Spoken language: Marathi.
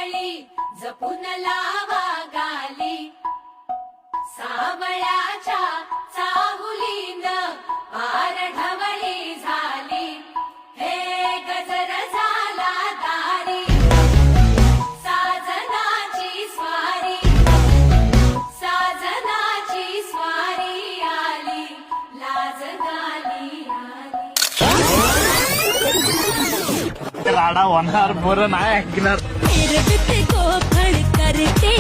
ढवळी जपून लावा गाली सावळ्याच्या चाहुलीन पार ढवळी झाली हे गजर झाला दारी साजनाची स्वारी साजनाची स्वारी आली लाज गाली आली राडा होणार बरं नाही ऐकणार फिरवते को फळ करते